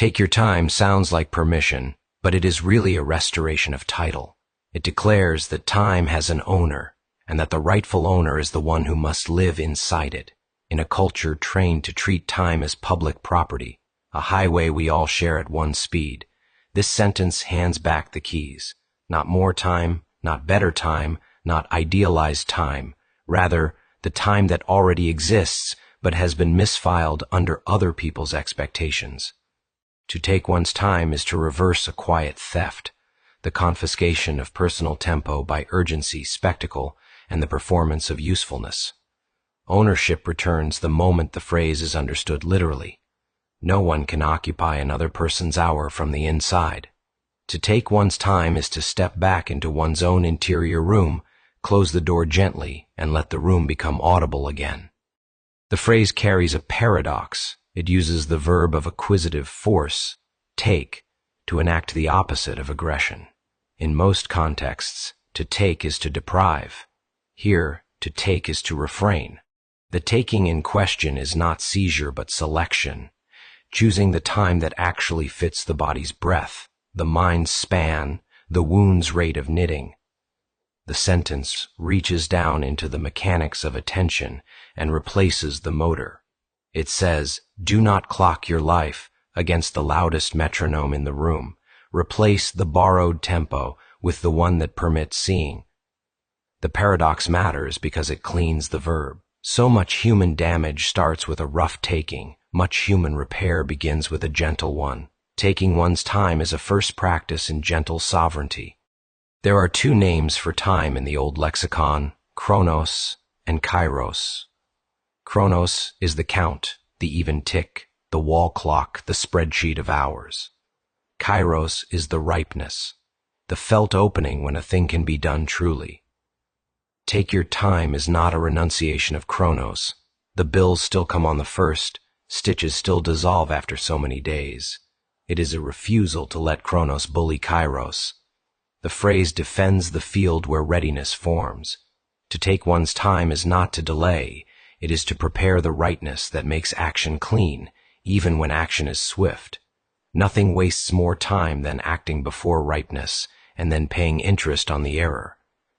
Take your time sounds like permission, but it is really a restoration of title. It declares that time has an owner, and that the rightful owner is the one who must live inside it, in a culture trained to treat time as public property, a highway we all share at one speed. This sentence hands back the keys. Not more time, not better time, not idealized time. Rather, the time that already exists but has been misfiled under other people's expectations. To take one's time is to reverse a quiet theft, the confiscation of personal tempo by urgency, spectacle, and the performance of usefulness. Ownership returns the moment the phrase is understood literally. No one can occupy another person's hour from the inside. To take one's time is to step back into one's own interior room, close the door gently, and let the room become audible again. The phrase carries a paradox. It uses the verb of acquisitive force, take, to enact the opposite of aggression. In most contexts, to take is to deprive. Here, to take is to refrain. The taking in question is not seizure but selection, choosing the time that actually fits the body's breath, the mind's span, the wound's rate of knitting. The sentence reaches down into the mechanics of attention and replaces the motor. It says, do not clock your life against the loudest metronome in the room. Replace the borrowed tempo with the one that permits seeing. The paradox matters because it cleans the verb. So much human damage starts with a rough taking. Much human repair begins with a gentle one. Taking one's time is a first practice in gentle sovereignty. There are two names for time in the old lexicon, chronos and kairos. Chronos is the count, the even tick, the wall clock, the spreadsheet of hours. Kairos is the ripeness, the felt opening when a thing can be done truly. Take your time is not a renunciation of chronos. The bills still come on the first, stitches still dissolve after so many days. It is a refusal to let chronos bully kairos. The phrase defends the field where readiness forms. To take one's time is not to delay. It is to prepare the rightness that makes action clean, even when action is swift. Nothing wastes more time than acting before ripeness and then paying interest on the error.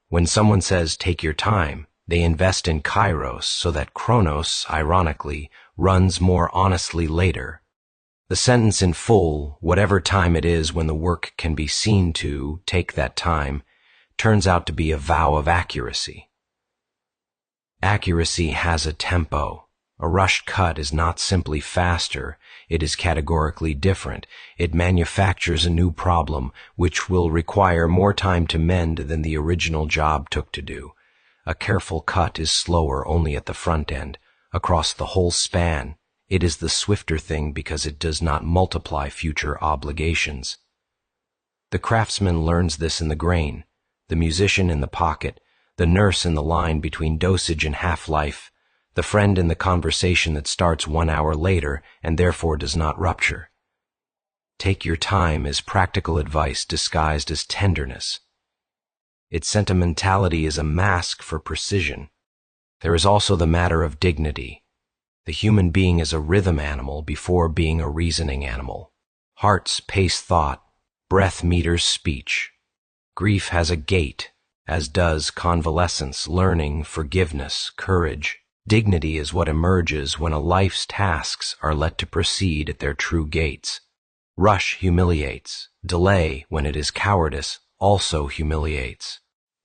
When someone says, take your time, they invest in kairos so that chronos, ironically, runs more honestly later. The sentence in full, whatever time it is when the work can be seen to take that time, turns out to be a vow of accuracy. Accuracy has a tempo. A rushed cut is not simply faster, it is categorically different. It manufactures a new problem, which will require more time to mend than the original job took to do. A careful cut is slower only at the front end. Across the whole span, it is the swifter thing because it does not multiply future obligations. The craftsman learns this in the grain, the musician in the pocket, the nurse in the line between dosage and half-life, the friend in the conversation that starts 1 hour later and therefore does not rupture. Take your time is practical advice disguised as tenderness. Its sentimentality is a mask for precision. There is also the matter of dignity. The human being is a rhythm animal before being a reasoning animal. Hearts pace thought, breath meters speech. Grief has a gait, as does convalescence, learning, forgiveness, courage. Dignity is what emerges when a life's tasks are let to proceed at their true gates. Rush humiliates. Delay, when it is cowardice, also humiliates.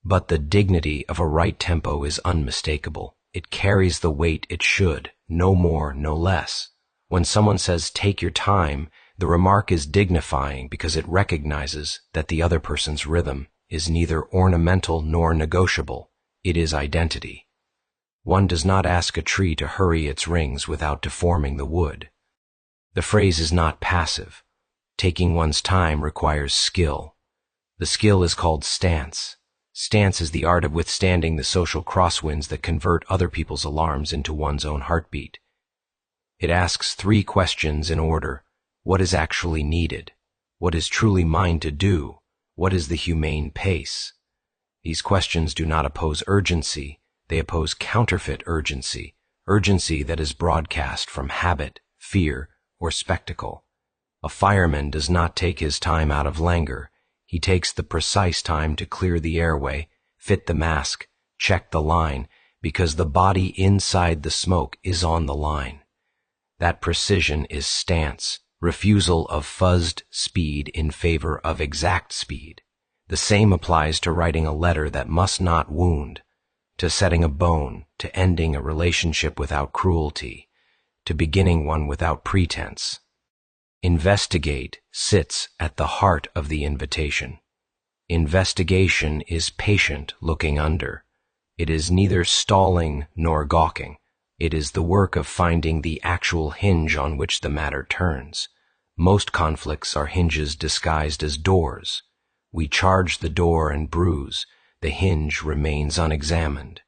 But the dignity of a right tempo is unmistakable. It carries the weight it should, no more, no less. When someone says, take your time, the remark is dignifying because it recognizes that the other person's rhythm is neither ornamental nor negotiable. It is identity. One does not ask a tree to hurry its rings without deforming the wood. The phrase is not passive. Taking one's time requires skill. The skill is called stance. Stance is the art of withstanding the social crosswinds that convert other people's alarms into one's own heartbeat. It asks 3 questions in order. What is actually needed? What is truly mine to do? What is the humane pace? These questions do not oppose urgency. They oppose counterfeit urgency, urgency that is broadcast from habit, fear, or spectacle. A fireman does not take his time out of languor. He takes the precise time to clear the airway, fit the mask, check the line, because the body inside the smoke is on the line. That precision is stance, refusal of fuzzed speed in favor of exact speed. The same applies to writing a letter that must not wound, to setting a bone, to ending a relationship without cruelty, to beginning one without pretense. Investigate sits at the heart of the invitation. Investigation is patient looking under. It is neither stalling nor gawking. It is the work of finding the actual hinge on which the matter turns. Most conflicts are hinges disguised as doors. We charge the door and bruise. The hinge remains unexamined.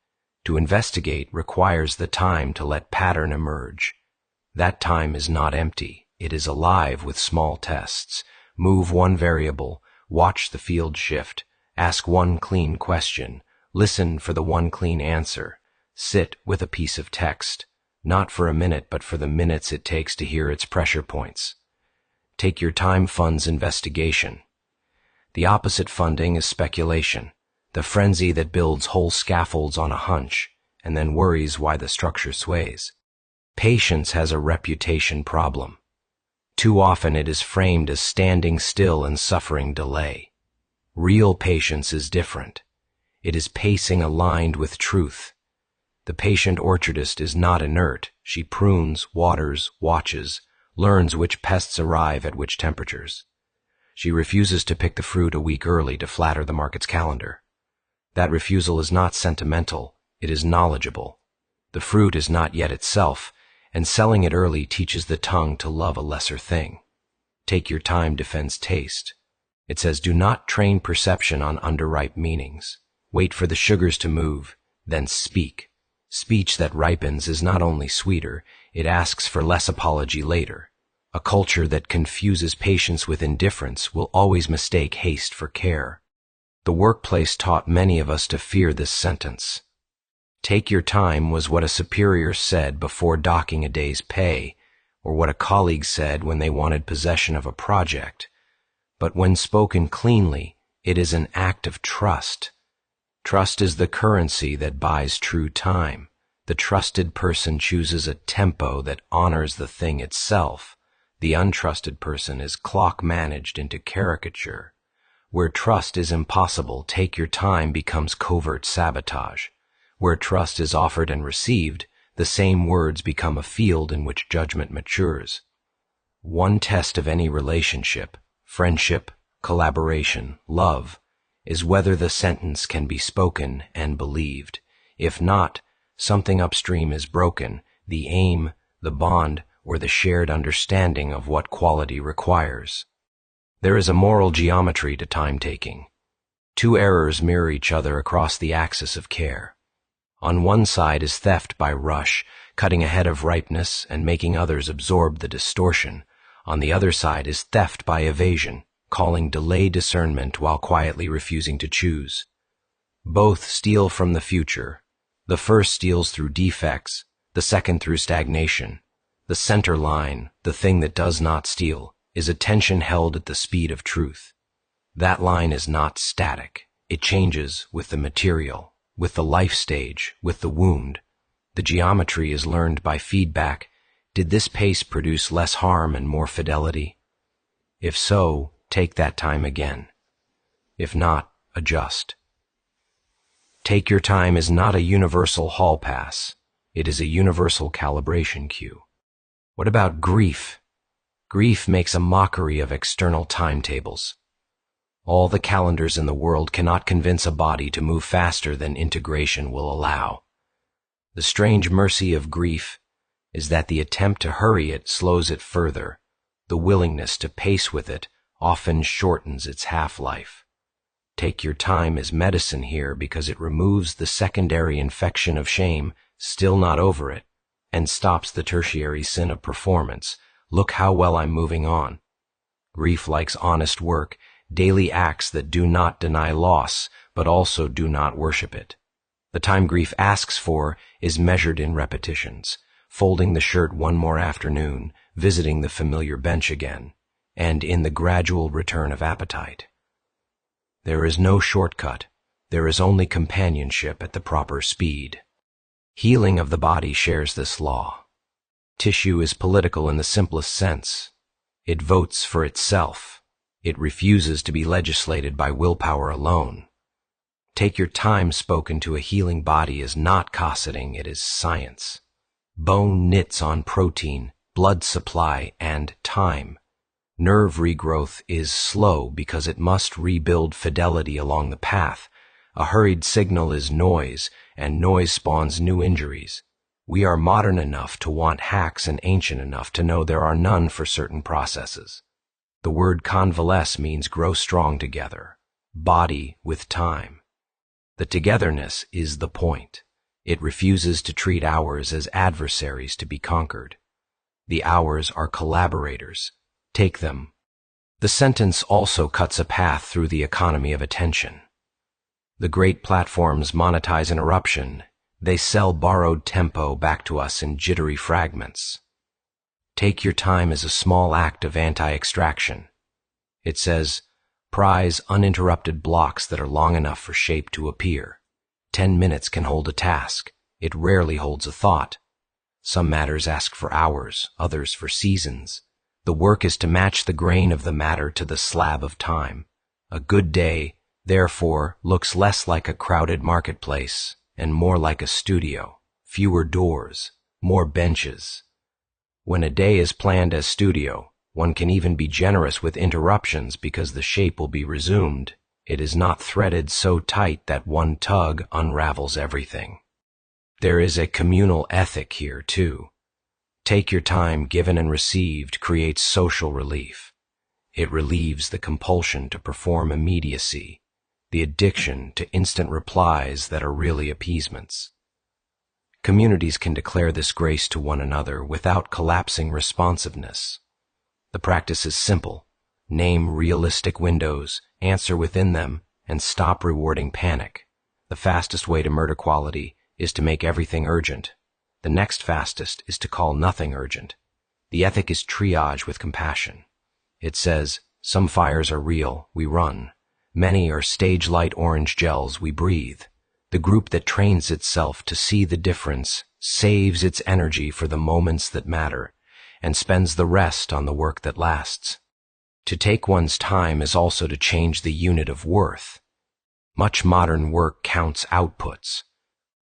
To investigate requires the time to let pattern emerge. That time is not empty. It is alive with small tests. Move one variable, watch the field shift, ask one clean question, listen for the one clean answer, sit with a piece of text, not for a minute but for the minutes it takes to hear its pressure points. Take your time funds investigation. The opposite funding is speculation, the frenzy that builds whole scaffolds on a hunch and then worries why the structure sways. Patience has a reputation problem. Too often it is framed as standing still and suffering delay. Real patience is different. It is pacing aligned with truth. The patient orchardist is not inert. She prunes, waters, watches, learns which pests arrive at which temperatures. She refuses to pick the fruit a week early to flatter the market's calendar. That refusal is not sentimental, it is knowledgeable. The fruit is not yet itself, and selling it early teaches the tongue to love a lesser thing. Take your time defends taste. It says do not train perception on underripe meanings. Wait for the sugars to move, then speak. Speech that ripens is not only sweeter, it asks for less apology later. A culture that confuses patience with indifference will always mistake haste for care. The workplace taught many of us to fear this sentence. Take your time was what a superior said before docking a day's pay, or what a colleague said when they wanted possession of a project. But when spoken cleanly, it is an act of trust. Trust is the currency that buys true time. The trusted person chooses a tempo that honors the thing itself. The untrusted person is clock managed into caricature. Where trust is impossible, take your time becomes covert sabotage. Where trust is offered and received, the same words become a field in which judgment matures. One test of any relationship, friendship, collaboration, love, is whether the sentence can be spoken and believed. If not, something upstream is broken, the aim, the bond, or the shared understanding of what quality requires. There is a moral geometry to time-taking. Two errors mirror each other across the axis of care. On one side is theft by rush, cutting ahead of ripeness and making others absorb the distortion. On the other side is theft by evasion, calling delay discernment while quietly refusing to choose. Both steal from the future. The first steals through defects, the second through stagnation. The center line, the thing that does not steal, is attention held at the speed of truth. That line is not static. It changes with the material, with the life stage, with the wound. The geometry is learned by feedback. Did this pace produce less harm and more fidelity? If so, take that time again. If not, adjust. Take your time is not a universal hall pass. It is a universal calibration cue. What about grief? Grief makes a mockery of external timetables. All the calendars in the world cannot convince a body to move faster than integration will allow. The strange mercy of grief is that the attempt to hurry it slows it further. The willingness to pace with it often shortens its half-life. Take your time is medicine here because it removes the secondary infection of shame, still not over it, and stops the tertiary sin of performance. Look how well I'm moving on. Grief likes honest work, daily acts that do not deny loss, but also do not worship it. The time grief asks for is measured in repetitions, folding the shirt one more afternoon, visiting the familiar bench again. and in the gradual return of appetite. There is no shortcut. There is only companionship at the proper speed. Healing of the body shares this law. Tissue is political in the simplest sense. It votes for itself. It refuses to be legislated by willpower alone. Take your time spoken to a healing body is not cosseting, it is science. Bone knits on protein, blood supply, and time. Nerve regrowth is slow because it must rebuild fidelity along the path. A hurried signal is noise, and noise spawns new injuries. We are modern enough to want hacks and ancient enough to know there are none for certain processes. The word convalesce means grow strong together, body with time. The togetherness is the point. It refuses to treat hours as adversaries to be conquered. The hours are collaborators. Take them. The sentence also cuts a path through the economy of attention. The great platforms monetize interruption. They sell borrowed tempo back to us in jittery fragments. Take your time as a small act of anti-extraction. It says, prize uninterrupted blocks that are long enough for shape to appear. 10 minutes can hold a task. It rarely holds a thought. Some matters ask for hours, others for seasons. The work is to match the grain of the matter to the slab of time. A good day, therefore, looks less like a crowded marketplace and more like a studio. Fewer doors, more benches. When a day is planned as studio, one can even be generous with interruptions because the shape will be resumed. It is not threaded so tight that one tug unravels everything. There is a communal ethic here, too. Take your time given and received creates social relief. It relieves the compulsion to perform immediacy, the addiction to instant replies that are really appeasements. Communities can declare this grace to one another without collapsing responsiveness. The practice is simple. Name realistic windows, answer within them, and stop rewarding panic. The fastest way to murder quality is to make everything urgent. The next fastest is to call nothing urgent. The ethic is triage with compassion. It says, some fires are real, we run. Many are stage light orange gels, we breathe. The group that trains itself to see the difference saves its energy for the moments that matter and spends the rest on the work that lasts. To take one's time is also to change the unit of worth. Much modern work counts outputs.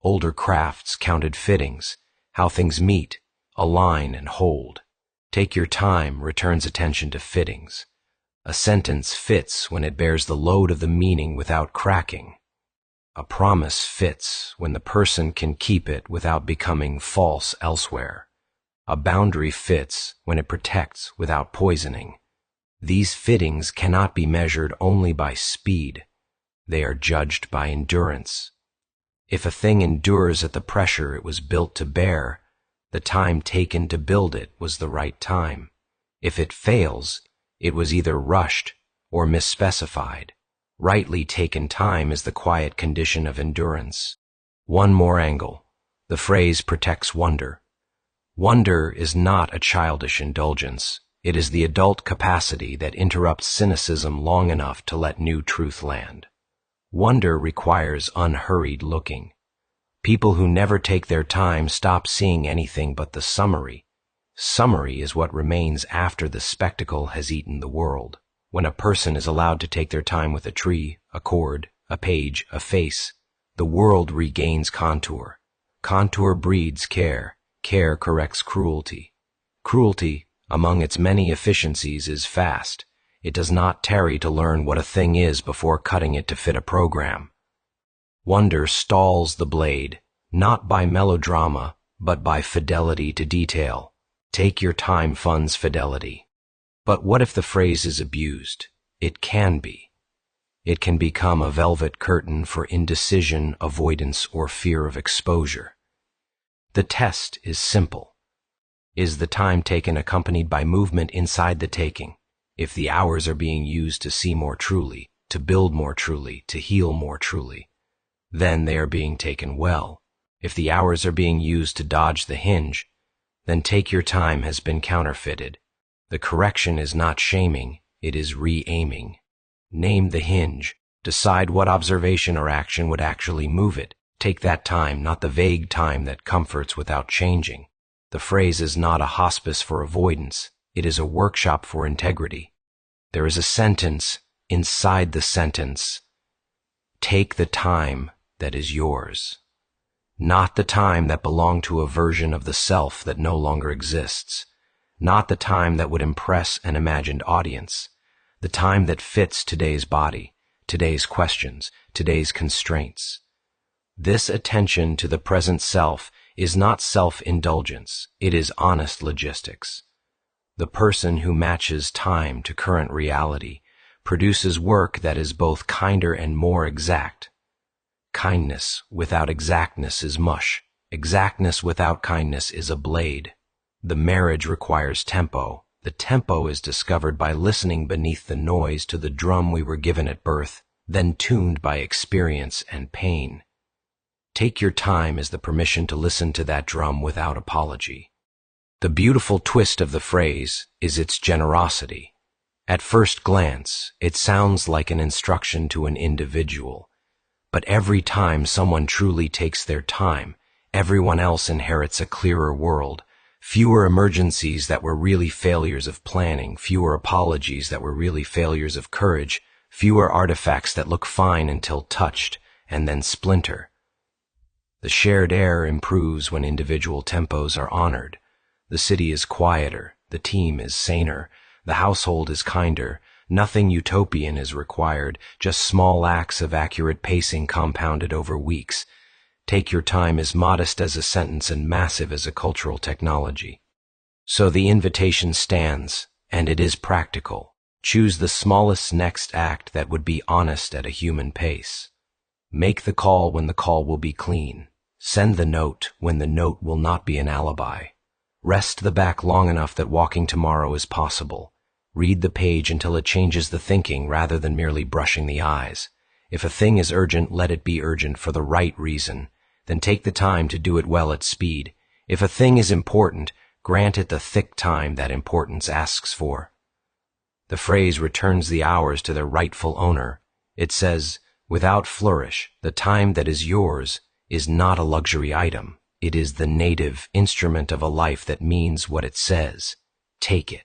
Older crafts counted fittings, how things meet, align, and hold. Take your time returns attention to fittings. A sentence fits when it bears the load of the meaning without cracking. A promise fits when the person can keep it without becoming false elsewhere. A boundary fits when it protects without poisoning. These fittings cannot be measured only by speed. They are judged by endurance. If a thing endures at the pressure it was built to bear, the time taken to build it was the right time. If it fails, it was either rushed or misspecified. Rightly taken time is the quiet condition of endurance. One more angle. The phrase protects wonder. Wonder is not a childish indulgence. It is the adult capacity that interrupts cynicism long enough to let new truth land. Wonder requires unhurried looking. People who never take their time stop seeing anything but the summary. Summary is what remains after the spectacle has eaten the world. When a person is allowed to take their time with a tree, a chord, a page, a face, the world regains contour. Contour breeds care. Care corrects cruelty. Cruelty, among its many efficiencies, is fast. It does not tarry to learn what a thing is before cutting it to fit a program. Wonder stalls the blade, not by melodrama, but by fidelity to detail. Take your time funds fidelity. But what if the phrase is abused? It can be. It can become a velvet curtain for indecision, avoidance, or fear of exposure. The test is simple. Is the time taken accompanied by movement inside the taking? If the hours are being used to see more truly, to build more truly, to heal more truly, then they are being taken well. If the hours are being used to dodge the hinge, then take your time has been counterfeited. The correction is not shaming, it is re-aiming. Name the hinge. Decide what observation or action would actually move it. Take that time, not the vague time that comforts without changing. The phrase is not a hospice for avoidance. It is a workshop for integrity. There is a sentence inside the sentence. Take the time that is yours. Not the time that belonged to a version of the self that no longer exists. Not the time that would impress an imagined audience. The time that fits today's body, today's questions, today's constraints. This attention to the present self is not self-indulgence, it is honest logistics. The person who matches time to current reality produces work that is both kinder and more exact. Kindness without exactness is mush. Exactness without kindness is a blade. The marriage requires tempo. The tempo is discovered by listening beneath the noise to the drum we were given at birth, then tuned by experience and pain. Take your time is the permission to listen to that drum without apology. The beautiful twist of the phrase is its generosity. At first glance, it sounds like an instruction to an individual. But every time someone truly takes their time, everyone else inherits a clearer world. Fewer emergencies that were really failures of planning, fewer apologies that were really failures of courage, fewer artifacts that look fine until touched and then splinter. The shared air improves when individual tempos are honored. The city is quieter, the team is saner, the household is kinder. Nothing utopian is required, just small acts of accurate pacing compounded over weeks. Take your time is modest as a sentence and massive as a cultural technology. So the invitation stands, and it is practical. Choose the smallest next act that would be honest at a human pace. Make the call when the call will be clean. Send the note when the note will not be an alibi. Rest the back long enough that walking tomorrow is possible. Read the page until it changes the thinking rather than merely brushing the eyes. If a thing is urgent, let it be urgent for the right reason. Then take the time to do it well at speed. If a thing is important, grant it the thick time that importance asks for. The phrase returns the hours to their rightful owner. It says, without flourish, the time that is yours is not a luxury item. It is the native instrument of a life that means what it says. Take it.